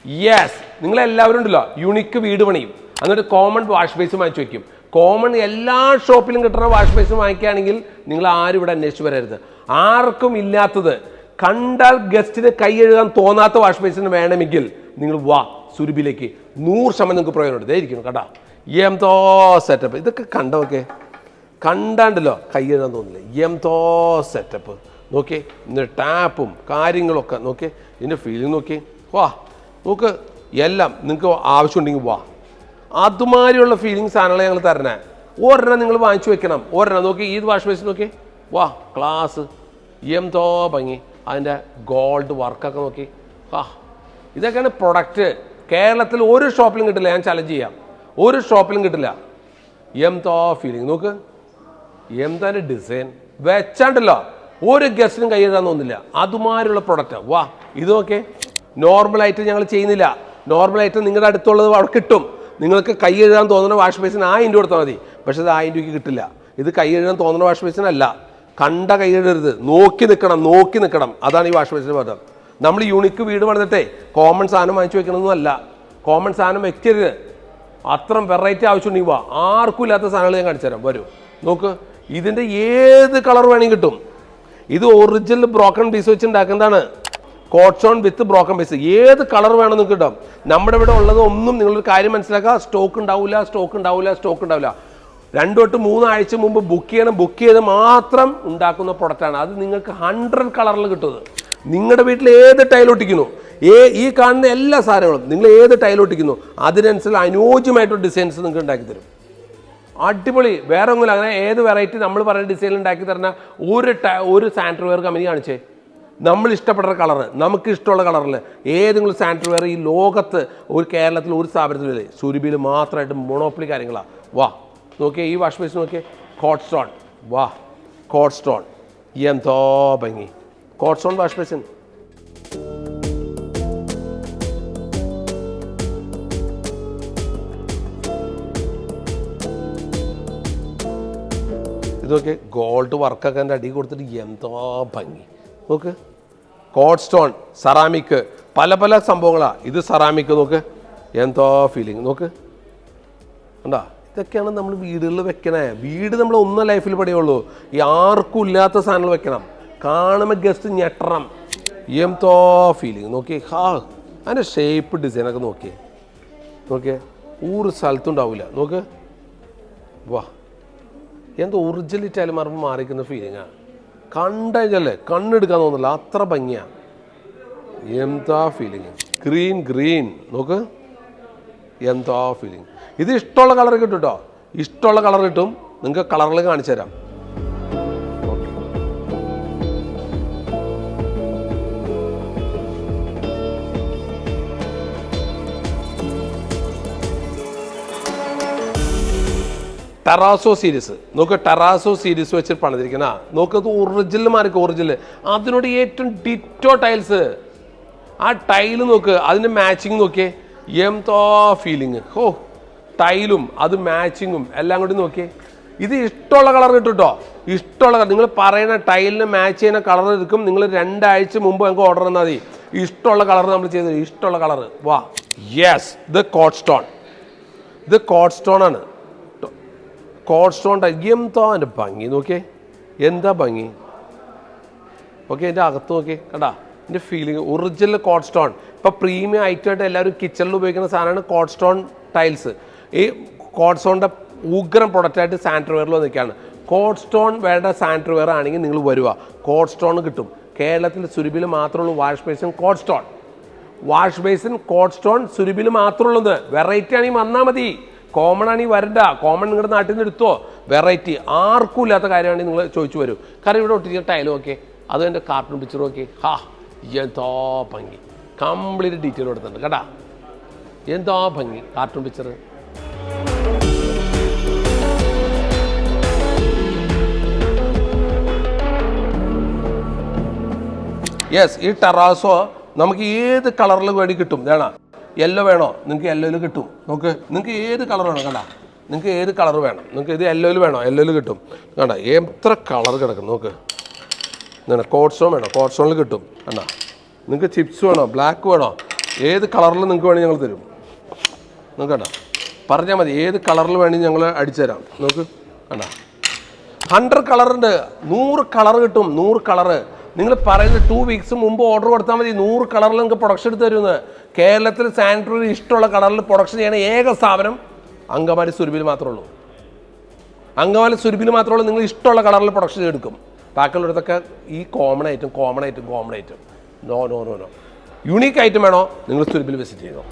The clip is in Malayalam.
യെസ്, നിങ്ങളെല്ലാവരും ഉണ്ടല്ലോ യുണിക്ക് വീട് പണിയും, എന്നിട്ട് കോമൺ വാഷ് ബേസ് വാങ്ങിച്ചു വയ്ക്കും. കോമൺ എല്ലാ ഷോപ്പിലും കിട്ടുന്ന വാഷ് ബേസ് വാങ്ങിക്കുകയാണെങ്കിൽ നിങ്ങൾ ആരും ഇവിടെ അന്വേഷിച്ച് വരരുത്. ആർക്കും ഇല്ലാത്തത്, കണ്ടാൽ ഗസ്റ്റിന് കൈ എഴുതാൻ തോന്നാത്ത വാഷ് ബേസിന് വേണമെങ്കിൽ നിങ്ങൾ വാ സുരഭിയിലേക്ക്. 100% നിങ്ങൾക്ക് പ്രയോജനമുണ്ട്. ഇതേ ഇരിക്കുന്നു കേട്ടാ, എന്തോ സെറ്റപ്പ്. ഇതൊക്കെ കണ്ടോക്കെ, കണ്ടാണ്ടല്ലോ കൈ എഴുതാൻ തോന്നില്ല. എന്തോ സെറ്റപ്പ് നോക്കിയേ. ഇതിൻ്റെ ടാപ്പും കാര്യങ്ങളൊക്കെ നോക്കിയേ, ഇതിൻ്റെ ഫീലിംഗ് നോക്കിയേ. വാ നോക്ക്, എല്ലാം നിങ്ങൾക്ക് ആവശ്യമുണ്ടെങ്കിൽ വാ. അതുമാതിരിയുള്ള ഫീലിംഗ് സാധനങ്ങൾ ഞങ്ങൾ തരണേ. ഒരെണ്ണം നിങ്ങൾ വാങ്ങിച്ചു വെക്കണം. ഒരെണ്ണം നോക്കി, ഈ വാഷ് ബേസിൻ നോക്കി, വാ ക്ലാസ് എന്തോ ഭംഗി. അതിൻ്റെ ഗോൾഡ് വർക്കൊക്കെ നോക്കി. ഇതൊക്കെയാണ് പ്രൊഡക്റ്റ്. കേരളത്തിൽ ഒരു ഷോപ്പിലും കിട്ടില്ല. ഞാൻ ചലഞ്ച് ചെയ്യാം, ഒരു ഷോപ്പിലും കിട്ടില്ല. എന്തോ ഫീലിംഗ് നോക്ക്, എന്താ ഡിസൈൻ വെച്ചാണ്ടല്ലോ ഒരു ഗസ്റ്റിനും കൈ എഴുതാൻ തോന്നില്ല. അതുമാതിരിയുള്ള പ്രൊഡക്റ്റ്. വാ ഇത് നോക്കേ. നോർമലായിട്ട് ഞങ്ങൾ ചെയ്യുന്നില്ല. നോർമലായിട്ട് നിങ്ങളുടെ അടുത്തുള്ളത് അവിടെ കിട്ടും. നിങ്ങൾക്ക് കൈ എഴുതാൻ തോന്നുന്ന വാഷ് ബേസിന് 1000 കൊടുത്താൽ മതി. പക്ഷെ അത് 1000 രൂപയ്ക്ക് കിട്ടില്ല. ഇത് കൈ എഴുതാൻ തോന്നുന്ന വാഷ് ബേസിനല്ല. കണ്ട കൈ എഴുതരുത്, നോക്കി നിൽക്കണം. അതാണ് ഈ വാഷ് ബേസിന് പദം. നമ്മൾ യുണിക്ക് വീട് പണിതിട്ടേ കോമൺ സാധനം വാങ്ങിച്ചു വെക്കണമെന്നല്ല. കോമൺ സാധനം വെക്കരുത്. അത്രയും വെറൈറ്റി ആവശ്യമുണ്ടെങ്കിൽ വാ. ആർക്കും ഇല്ലാത്ത സാധനങ്ങൾ ഞാൻ കാണിച്ചു തരാം. വരൂ നോക്ക്, ഇതിൻ്റെ ഏത് കളർ വേണമെങ്കിൽ കിട്ടും. ഇത് ഒറിജിനൽ ബ്രോക്കൺ പീസ് വെച്ച് ഉണ്ടാക്കുന്നതാണ്. കോട്ട്സോൺ വിത്ത് ബ്രോക്കൺ പീസ്. ഏത് കളർ വേണം നിങ്ങൾക്ക് കിട്ടും. നമ്മുടെ ഇവിടെ ഉള്ളത് ഒന്നും നിങ്ങളൊരു കാര്യം മനസ്സിലാക്കുക, സ്റ്റോക്ക് ഉണ്ടാവില്ല. 2 തൊട്ട് 3 ആഴ്ച മുമ്പ് ബുക്ക് ചെയ്ത് മാത്രം ഉണ്ടാക്കുന്ന പ്രൊഡക്റ്റാണ്. അത് നിങ്ങൾക്ക് 100 കളറിൽ കിട്ടുന്നത്. നിങ്ങളുടെ വീട്ടിൽ ഏത് ടൈൽ ഒട്ടിക്കുന്നു, ഈ കാണുന്ന എല്ലാ സാധനങ്ങളും നിങ്ങൾ ഏത് ടൈൽ ഒട്ടിക്കുന്നു അതിനനുസരിച്ച് അനുയോജ്യമായിട്ടുള്ള ഡിസൈൻസ് നിങ്ങൾക്ക് ഉണ്ടാക്കി തരും. അടിപൊളി. വേറെ ഒന്നുമില്ല. അങ്ങനെ ഏത് വെറൈറ്റി നമ്മൾ പറയുന്ന ഡിസൈനിൽ ഉണ്ടാക്കി തരുന്ന ഒരു സാനിറ്ററി വെയർ കമ്പനി കാണിച്ചേ. നമ്മൾ ഇഷ്ടപ്പെടുന്ന കളറ്, നമുക്ക് ഇഷ്ടമുള്ള കളറിൽ ഏതെങ്കിലും സാനിറ്ററി വെയർ ഈ ലോകത്ത് ഒരു കേരളത്തിൽ ഒരു സ്ഥാപനത്തിലില്ലേ, സുരഭിയിൽ മാത്രമായിട്ട് മൊണോപ്പൊളി കാര്യങ്ങളാണ്. വാ നോക്കിയേ, ഈ വാഷ് ബേസ് നോക്കിയേ, കോട്ട്സ്റ്റോൺ. വാ കോട്ട്സ്റ്റോൺ എന്തോ ഭംഗി. കോട്ട്സ്റ്റോൺ വാഷ് ബേസിൻ. ഇതൊക്കെ ഗോൾഡ് വർക്കൊക്കെ എൻ്റെ അടി കൊടുത്തിട്ട് എന്തോ ഭംഗി നോക്ക്. കോട്ട്സ്റ്റോൺ, സെറാമിക്, പല സംഭവങ്ങളാണ്. ഇത് സെറാമിക് നോക്ക്, എന്തോ ഫീലിംഗ് നോക്ക്. കണ്ടാ, ഇതൊക്കെയാണ് നമ്മൾ വീടുകളിൽ വെക്കണേ. വീട് നമ്മൾ ഒന്നും ലൈഫിൽ പടിയുള്ളൂ. ഈ ആർക്കും ഇല്ലാത്ത സാധനങ്ങൾ വെക്കണം. കാണുമ്പോൾ ഗസ്റ്റ് ഞെട്ടണം. എന്തോ ഫീലിംഗ് നോക്കി. അതിൻ്റെ ഷേപ്പ് ഡിസൈനൊക്കെ നോക്കിയേ. ഒരു സ്ഥലത്തും ഉണ്ടാവില്ല. നോക്ക്, വാ എന്തോ ഒറിജിനലിറ്റി ആയാലും മാറുമ്പോൾ മാറിക്കുന്ന ഫീലിംഗാണ്. കണ്ടല്ലേ കണ്ണെടുക്കാൻ തോന്നില്ല, അത്ര ഭംഗിയാണ്. എന്താ ഫീലിംഗ്. ഗ്രീൻ നോക്ക്, എന്താ ഫീലിംഗ്. ഇത് ഇഷ്ടമുള്ള കളർ കിട്ടും കേട്ടോ, ഇഷ്ടമുള്ള കളർ കിട്ടും. നിങ്ങൾക്ക് കളറിൽ കാണിച്ചു തരാം. ടെറാസോ സീരീസ് നോക്ക്. ടെറാസോ സീരീസ് വെച്ച് പണിതിരിക്കുന്ന നോക്കത് ഒറിജിനൽ മാർക്ക്. ഒറിജിനൽ അതിനോട് ഏറ്റവും ഡിറ്റോ ടൈൽസ്. ആ ടൈല് നോക്ക്, അതിൻ്റെ മാച്ചിങ് നോക്കിയേ. എന്തോ ഫീലിങ്. ടൈലും അത് മാച്ചിങ്ങും എല്ലാം കൂടി നോക്കിയേ. ഇത് ഇഷ്ടമുള്ള കളർ കിട്ടും കേട്ടോ, ഇഷ്ടമുള്ള കളർ. നിങ്ങൾ പറയുന്ന ടൈലിന് മാച്ച് ചെയ്യുന്ന കളർ എടുക്കും. നിങ്ങൾ 2 ആഴ്ച മുമ്പ് ഞങ്ങൾക്ക് ഓർഡർ തന്നാൽ മതി. ഇഷ്ടമുള്ള കളർ നമ്മൾ ചെയ്തത്, ഇഷ്ടമുള്ള കളർ. വാ യെസ്, ഇത് കോട്ട്സ്റ്റോൺ. ഇത് കോട്ട്സ്റ്റോൺ ആണ്. കോട്ട്സ്റ്റോൺ എന്തോ എൻ്റെ ഭംഗി നോക്കിയേ, എന്താ ഭംഗി. ഓക്കെ, എൻ്റെ അകത്ത് നോക്കിയേ, കണ്ടാ എൻ്റെ ഫീലിംഗ്. ഒറിജിനൽ കോട്ട്സ്റ്റോൺ. ഇപ്പോൾ പ്രീമിയം ഐറ്റമായിട്ട് എല്ലാവരും കിച്ചണിൽ ഉപയോഗിക്കുന്ന സാധനമാണ് കോട്ട്സ്റ്റോൺ ടൈൽസ്. ഈ കോട്ട്സ്റ്റോണിൻ്റെ ഉഗ്രം പ്രൊഡക്റ്റായിട്ട് സാനിറ്ററി വെയറിൽ വന്നിരിക്കുകയാണ്. കോട്ട്സ്റ്റോൺ വേണ്ട സാനിറ്ററി വെയർ ആണെങ്കിൽ നിങ്ങൾ വരിക, കോട്ട്സ്റ്റോൺ കിട്ടും. കേരളത്തിൽ സുരഭിയിൽ മാത്രമുള്ളൂ വാഷ് ബേസിൻ കോട്ട്സ്റ്റോൺ. വാഷ് ബേസിൻ കോട്ട്സ്റ്റോൺ സുരഭിയിൽ മാത്രമുള്ളത്. വെറൈറ്റി ആണെങ്കിൽ വന്നാൽ മതി, കോമൺ ആണെങ്കിൽ വരണ്ട. കോമൺ നിങ്ങളുടെ നാട്ടിൽ നിന്ന് എടുത്തോ. വെറൈറ്റി ആർക്കും ഇല്ലാത്ത കാര്യമാണെങ്കിൽ നിങ്ങൾ ചോദിച്ചു വരും. കാരണം ഇവിടെ ഒട്ടിച്ച ടൈലും ഓക്കെ, അത് എൻ്റെ കാർട്ടൂൺ പിക്ചറും ഓക്കെ. എന്തോ ഭംഗി. കംപ്ലീറ്റ് ഡീറ്റെയിൽ കൊടുത്തിട്ടുണ്ട് കേട്ടാ. എന്തോ ഭംഗി കാർട്ടൂൺ പിക്ചർ. യെസ്, ഈ ടെറാസോ നമുക്ക് ഏത് കളറിൽ വേണ്ടി കിട്ടും. വേണം യെല്ലോ വേണോ, നിങ്ങൾക്ക് യെല്ലോയിൽ കിട്ടും. നോക്ക്, നിങ്ങൾക്ക് ഏത് കളർ വേണം. കണ്ടാ, നിങ്ങൾക്ക് ഏത് കളർ വേണം. നിങ്ങൾക്ക് ഇത് യെല്ലോയിൽ വേണോ, യെല്ലോയിൽ കിട്ടും. കണ്ടാ എത്ര കളർ കിടക്കും. നോക്ക്, എന്താണ് കോട്ട്സ്റ്റോൺ വേണോ, കോട്ട്സ്റ്റോണിൽ കിട്ടും. കണ്ടാ, നിങ്ങൾക്ക് ചിപ്സ് വേണോ, ബ്ലാക്ക് വേണോ, ഏത് കളറിൽ നിങ്ങൾക്ക് വേണമെങ്കിൽ ഞങ്ങൾ തരും. നിങ്ങൾക്ക് കണ്ട പറഞ്ഞാൽ മതി, ഏത് കളറിൽ വേണമെങ്കിൽ ഞങ്ങൾ അടിച്ചു തരാം. നോക്ക് കണ്ട 100 കളറുണ്ട്, 100 കളർ കിട്ടും. 100 കളറ് നിങ്ങൾ പറയുന്നത് 2 വീക്സ് മുമ്പ് ഓർഡർ കൊടുത്താൽ മതി. 100 കളറിൽ നിങ്ങൾക്ക് പ്രൊഡക്ഷൻ എടുത്ത് തരുന്നത്. കേരളത്തിൽ സാനിറ്ററി ഇഷ്ടമുള്ള കളറിൽ പ്രൊഡക്ഷൻ ചെയ്യണ ഏക സ്ഥാപനം അങ്കമാലി സുരഭിയിൽ മാത്രമേ ഉള്ളൂ. അങ്കമാലി സുരഭിയിൽ മാത്രമേ ഉള്ളൂ. നിങ്ങൾ ഇഷ്ടമുള്ള കളറിൽ പ്രൊഡക്ഷൻ എടുക്കും. ബാക്കിയുള്ളിടത്തൊക്കെ ഈ common item. No unique item വേണോ, നിങ്ങൾ സുരഭിയിൽ വിസിറ്റ് ചെയ്തോ.